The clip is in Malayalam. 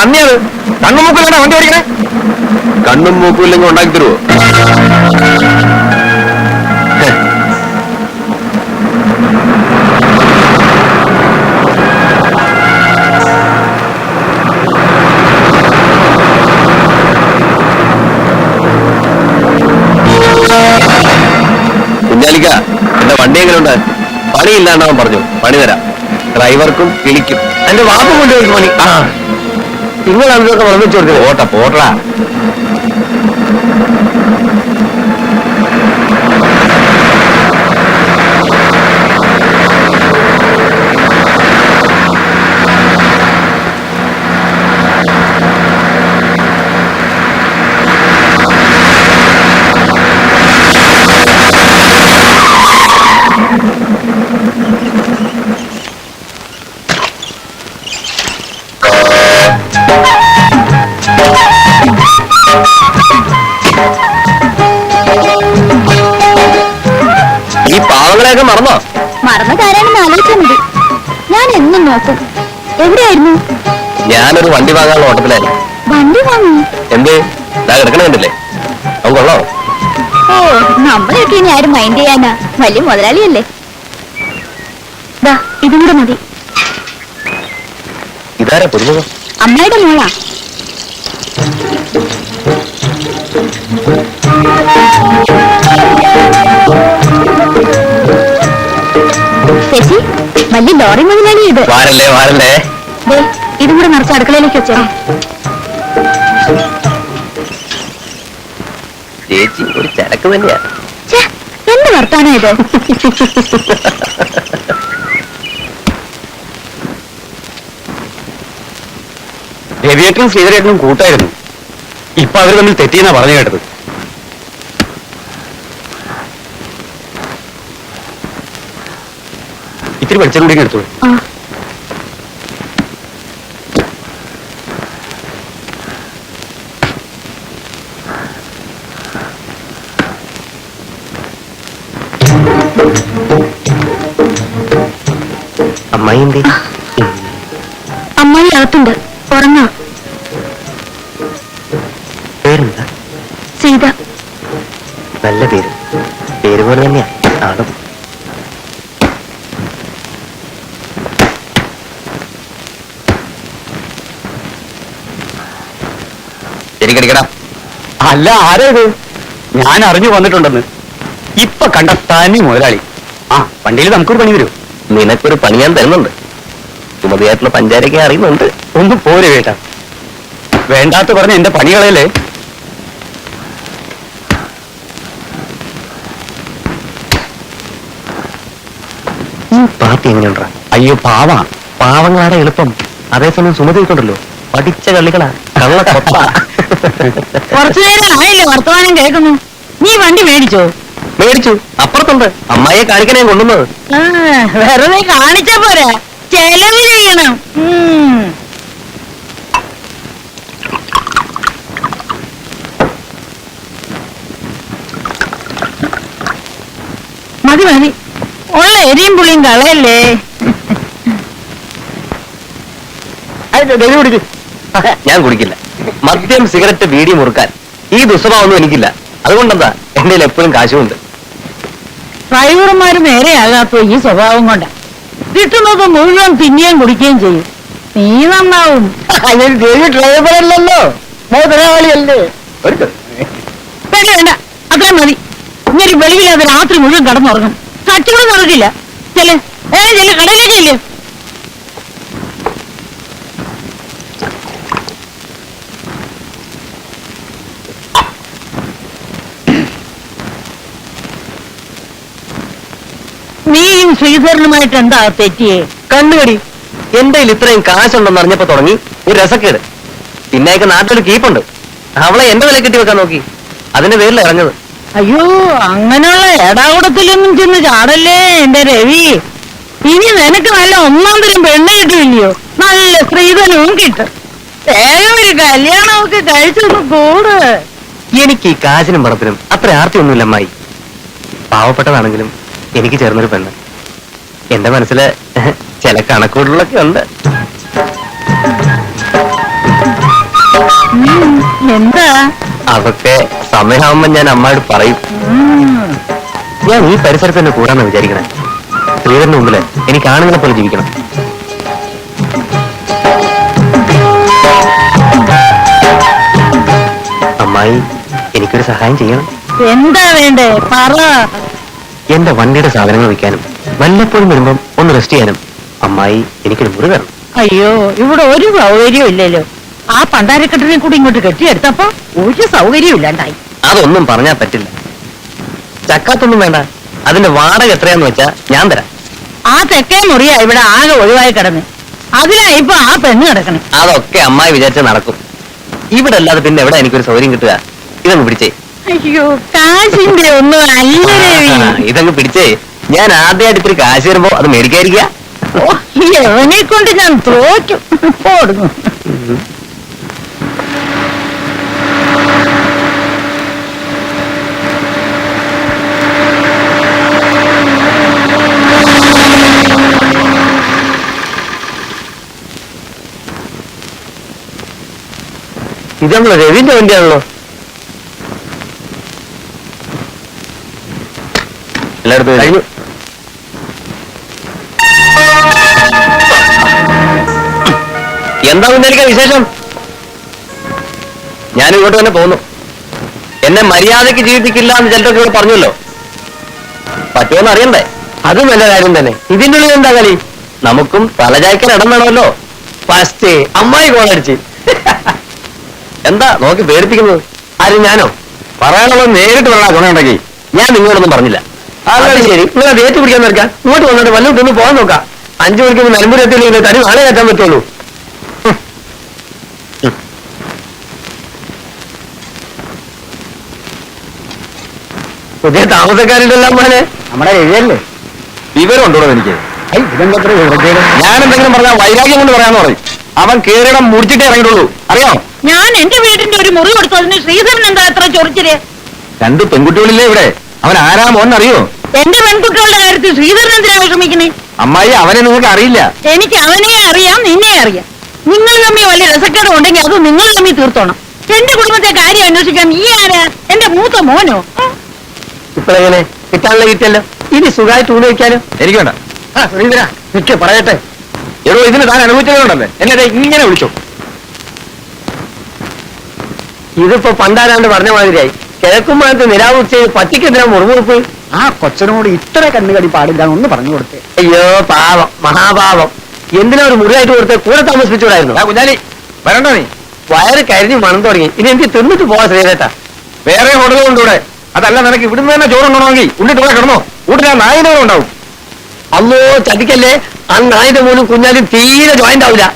പന്നിയത് കണ്ണും മൂക്കില്ലാണ്ട വണ്ടി ഓടിക്കണേ. കണ്ണും മൂക്കും ഇല്ലെങ്കിൽ ഉണ്ടാക്കി തരുമോ? കുഞ്ഞാലിക്ക, എന്റെ വണ്ടി എങ്ങനെയുണ്ട്? പണിയില്ലാണ്ടവൻ പറഞ്ഞു പണി തരാം. ഡ്രൈവർക്കും കിളിക്കും. എന്റെ വാപ്പ കൊണ്ടുപോയി പണി. ആ, നിങ്ങൾ അതൊക്കെ നിർമ്മിച്ചു കൊടുത്തത്. പോട്ട പോട്ട. ഈ പാവങ്ങളെയൊക്കെ മറന്നോ? മറന്ന കാര്യമാണെന്ന് ആലോചിച്ചാൽ മതി. ഞാൻ എന്നും നോക്കും. എവിടെയായിരുന്നു? ഞാനൊരു വണ്ടി വാങ്ങാനുള്ള ഓട്ടത്തിലായിരുന്നു. വണ്ടി വാങ്ങി? എന്തേ? ഇതാ കിടക്കണ കണ്ടില്ലേ? അവൻ കൊള്ളോ? ഓ, നമ്മളെയൊക്കെ ഇനി ആരും മൈൻഡ് ചെയ്യാനാ? വലിയ മുതലാളിയല്ലേ. ഇതും കൂടെ മതി. ഇതാരാ പുതുമുഖം? അമ്മയുടെ മോളാ. ചേച്ചി, വലിയ ലോറി മുതലാളി ഇത്. വാരല്ലേ വാരല്ലേ. ഇതും കൂടെ നിറച്ച് അടുക്കളയിലേക്ക് വെച്ചോ. ചേച്ചി ഒരു ചരക്ക് തന്നെയാ. എന്ത് വർത്താനോ ഇത്? രവിയേട്ടനും ശ്രീധരേട്ടനും കൂട്ടായിരുന്നു. ഇപ്പൊ അവര് തമ്മിൽ തെറ്റിയെന്നാ പറഞ്ഞു കേട്ടത്. ഇത്തിരി വെളിച്ചം കൂടി എടുത്തോളൂ. അമ്മായി എന്തേ? അമ്മായി അകത്തുണ്ട്, ഉറങ്ങാ. പേരെന്താ? സീത. നല്ല പേര്. പേര് പോലെ തന്നെയാ ആളും. ശരിക്കടിക്കടാ. അല്ല, ആരാ ഇത്? ഞാൻ അറിഞ്ഞു വന്നിട്ടുണ്ടെന്ന്. ഇപ്പൊ കണ്ട തനി മുതലാളി. ആ, വണ്ടിയിൽ നമുക്കൊരു പണി വരും. നിനക്കൊരു പണി ഞാൻ തരുന്നുണ്ട്. സുമതിയായിട്ടുള്ള പഞ്ചാരൊക്കെ അറിയുന്നുണ്ട്. ഒന്ന് പോരെ കേട്ടാ. വേണ്ടാത്ത പറഞ്ഞ എന്റെ പണികളല്ലേ. പാർട്ടി എങ്ങനെയുണ്ടാ? അയ്യോ, പാവങ്ങളാടെ എളുപ്പം. അതേസമയം സുമതിക്കുണ്ടല്ലോ, പഠിച്ച കളികളാ. കള്ള കൊത്ത. കുറച്ചു നേരം ആയില്ലേ വർത്തമാനം കേൾക്കുന്നു. നീ വണ്ടി മേടിച്ചോ? മേടിച്ചു. അപ്പുറത്തുണ്ട്. അമ്മായിയെ കാണിക്കണേ കൊണ്ടുവന്നത്. വെറുതെ കാണിച്ച പോരാ, ചെലവ് ചെയ്യണം. മതി മതി, ഉള്ള എരിയും പുളിയും കളയല്ലേ. ഞാൻ കുടിക്കില്ല. മദ്യം, സിഗരറ്റ്, ബീഡി മുറുക്കാൻ ഈ ദുസ്വഭാവമൊന്നും എനിക്കില്ല. അതുകൊണ്ടെന്താ എന്റെ എപ്പോഴും കാശുമുണ്ട്. ഡ്രൈവർമാര് നേരെയാകാത്ത ഈ സ്വഭാവം കൊണ്ടാ കിട്ടുന്നത് മുഴുവൻ തിന്നുകയും കുടിക്കുകയും ചെയ്യും. നീ നന്നാവും. ഡ്രൈവറല്ലല്ലോ, മുതലാളിയല്ലേ. വേണ്ട, അത്രയും മതി. ഇങ്ങനെ വെളിവില്ലാതെ രാത്രി മുഴുവൻ കടന്നുറങ്ങും. കച്ചുകൂടെ നടക്കില്ല. ചെല്ല് കടയിലേക്ക് ഇല്ലേ. നീയും ശ്രീധരനുമായിട്ട് എന്താ തെറ്റിയേ? കണ്ണുകടി. എന്റെ ഇത്രയും കാശുണ്ടെന്ന് അറിഞ്ഞപ്പോ തുടങ്ങി ഒരു രസക്കേട്. പിന്നെയൊക്കെ നാട്ടിലൊരു കീപ്പുണ്ട്. അവളെ എന്റെ വില കെട്ടി വെക്കാൻ നോക്കി. അതിന്റെ പേരിൽ ഇറങ്ങത്. അയ്യോ, അങ്ങനെയുള്ള എടാകൂടത്തിലൊന്നും ചെന്ന് ചാടല്ലേ എന്റെ രവി. ഇനി നിനക്ക് നല്ല ഒന്നാം തരം പെണ്ണ് കിട്ടില്ലയോ? നല്ല ശ്രീധനവും കിട്ടും. വേഗം ഒരു കല്യാണമൊക്കെ കഴിച്ചൊന്ന് കൂട്. എനിക്ക് ഈ കാശിനും പണത്തിനും അത്ര ആർത്തിയൊന്നുമില്ല അമ്മായി. പാവപ്പെട്ടതാണെങ്കിലും എനിക്ക് ചേർന്നൊരു പെണ്ണ്. എന്റെ മനസ്സില് ചില കണക്കൂടുകളൊക്കെ ഉണ്ട്. എന്താ? അതൊക്കെ സമയമാകുമ്പോ ഞാൻ അമ്മയോട് പറയും. ഉം. ഞാൻ ഈ പരിസരത്ത് തന്നെ കൂടാന്ന് വിചാരിക്കണേ. ശ്രീധരന്റെ മുമ്പില് എനിക്ക് ആണുങ്ങളെ പോലെ ജീവിക്കണം. അമ്മായി എനിക്കൊരു സഹായം ചെയ്യണം. എന്താ വേണ്ടേ പറ. എന്റെ വണ്ടിയുടെ സാധനങ്ങൾ വയ്ക്കാനും വല്ലപ്പോഴും വരുമ്പം ഒന്ന് റെസ്റ്റ് ചെയ്യാനും അമ്മായി എനിക്കൊരു മുറി തരണം. അയ്യോ, ഇവിടെ ഒരു സൗകര്യവും ഇല്ലല്ലോ. ആ പണ്ടാരക്കെട്ടിനെ കൂടി ഇങ്ങോട്ട് കെട്ടിയെടുത്തപ്പോ ഒരു സൗകര്യവും ഇല്ലാണ്ടായി. അതൊന്നും പറഞ്ഞാൽ പറ്റില്ല. ചക്കാത്തൊന്നും വേണ്ട. അതിന്റെ വാടക എത്രയാന്ന് വെച്ചാ ഞാൻ തരാം. ആ തെക്കേ മുറിയാ ഇവിടെ ആകെ ഒഴിവായി കിടന്ന്. അതിലാ ഇപ്പൊ ആ പെണ്ണ് കിടക്കണേ. അതൊക്കെ അമ്മായി വിചാരിച്ച നടക്കും. ഇവിടെ അല്ലാതെ പിന്നെ എവിടെ എനിക്കൊരു സൗകര്യം കിട്ടുക? ഇതങ്ങ് പിടിച്ചേ. അയ്യോ, കാശിന്റെ ഒന്നും അല്ല രവി. ഇതങ്ങ് പിടിച്ചേ. ഞാൻ ആദ്യമായിട്ട് ഇത്തിരി കാശ് വരുമ്പോ അത് മേടിക്കാതിരിക്കുക. ഓ, എവനെ കൊണ്ട് ഞാൻ തോറ്റു. ഓടുന്നു. ഇത് നമ്മളെ രവിന്റെ വണ്ടിയാണല്ലോ. എല്ലായിടത്തും കഴിഞ്ഞു. എന്താ കുഞ്ഞാലിക്ക വിശേഷം? ഞാൻ ഇങ്ങോട്ട് തന്നെ പോന്നു. എന്നെ മര്യാദയ്ക്ക് ജീവിപ്പിക്കില്ല എന്ന് ചിലരൊക്കെ ഇവിടെ പറഞ്ഞല്ലോ. പറ്റുമെന്ന് അറിയണ്ടേ? അത് നല്ല കാര്യം തന്നെ. ഇതിന്റെ ഉള്ളിൽ എന്താ കളി? നമുക്കും തലചായ്ക്കാൻ ഇടം വേണമല്ലോ. ഫസ്റ്റ് അമ്മായി കോളടിച്ച്. എന്താ നോക്കി പേടിപ്പിക്കുന്നത്? ആരും ഞാനോ? പറയാനുള്ളത് നേരിട്ട് പറയാൻ ഗുണമുണ്ടെങ്കിൽ ഞാൻ നിങ്ങളോടൊന്നും പറഞ്ഞില്ല. അതെ ശരി, നിങ്ങൾ അത് ഏറ്റു പിടിക്കാൻ നിൽക്കാം. ഇങ്ങോട്ട് വന്നിട്ട് വല്ലതും ഒന്ന് പോകാൻ നോക്കാം. 5 മണിക്ക് നിലമ്പൂർ എത്തിയില്ലെങ്കിൽ തനി നാളെ കയറ്റാൻ പറ്റുള്ളൂ. പുതിയ താമസക്കാരിലെല്ലാം പോലെ നമ്മുടെ എഴുതല്ലേ വിവരം ഉണ്ടോ എനിക്ക്? ഞാൻ എന്തെങ്കിലും പറഞ്ഞാൽ വൈരാഗ്യം കൊണ്ട് പറയാന്ന് പറയും. അവൻ കേറിടം മുടിച്ചിട്ടേ ഇറങ്ങിയിട്ടുള്ളൂ. അറിയാം. ഞാൻ എന്റെ വീടിന്റെ ഒരു മുറി കൊടുത്തതിന് ശ്രീധരൻ എന്താ അത്ര ചൊറിച്ചില്? 2 പെൺകുട്ടികളില്ലേ ഇവിടെ? അവൻ ആരാ മോൻ അറിയോ? എന്റെ പെൺകുട്ടികളുടെ കാര്യത്തിൽ ശ്രീധരൻ എന്തിനാ വിഷമിക്കണേ? അമ്മായി, അവനെ നിങ്ങൾക്ക് അറിയില്ല. എനിക്ക് അവനെ അറിയാം, നിന്നെ അറിയാം. നിങ്ങൾ തമ്മിൽ വലിയ രസക്കേട് ഉണ്ടെങ്കിൽ അത് നിങ്ങൾ തമ്മിൽ തീർത്തോണം. എന്റെ കുടുംബത്തെ കാര്യം അന്വേഷിക്കാൻ നീ ആരാ? എന്റെ മൂത്ത മോനോ? ഇപ്പോഴെങ്ങനെ കിട്ടാനുള്ള കിട്ടിയല്ലോ. ഇനി സുഖമായിട്ട് ഊണ് വയ്ക്കാനോ? എനിക്ക് വേണ്ട. ശ്രീധര നിക്ക് പറയട്ടെ. എടോ, ഇതിന് താൻ അനുഭവിച്ചതുകൊണ്ടല്ലേ എന്നെ ഇങ്ങനെ വിളിച്ചു. ഇതിപ്പോ പണ്ടാരാണ്ട് പറഞ്ഞ മാതിരിയായി. കിഴക്കുമ്പോഴത്തെ നിലാവുച്ച പറ്റിക്കെന്തിനാ മുറുമുറുപ്പ്? ആ കൊച്ചനോട് ഇത്ര കണ്ണുകടി പാടില്ല ഒന്ന് പറഞ്ഞു കൊടുത്തേ. അയ്യോ പാവം, മഹാപാവം. എന്തിനാ ഒരു മുറിയായിട്ട് കൊടുത്ത് കൂടെ താമസിപ്പിച്ചൂടായിരുന്നു? കുഞ്ഞാലി വരണ്ടോ നീ? വയറ് കരിഞ്ഞ് മണം തുടങ്ങി. ഇനി എനിക്ക് തിന്നിട്ട് പോവാ ശ്രീധേട്ടാ. വേറെ ഹോട്ടലുണ്ട് ഇവിടെ. അതല്ല, നിനക്ക് ഇവിടുന്ന് തന്നെ ചോറുണ്ടോണമെങ്കിൽ ഉണ്ടിട്ട് ഇവിടെ കിടന്നോ. വീട്ടിൽ ആ നായിന്റെ ഉണ്ടാവും. അല്ലോ ചതിക്കല്ലേ. ആ നായിന്റെ പോലും കുഞ്ഞാലും തീരെ ജോയിന്റ് ആവില്ല.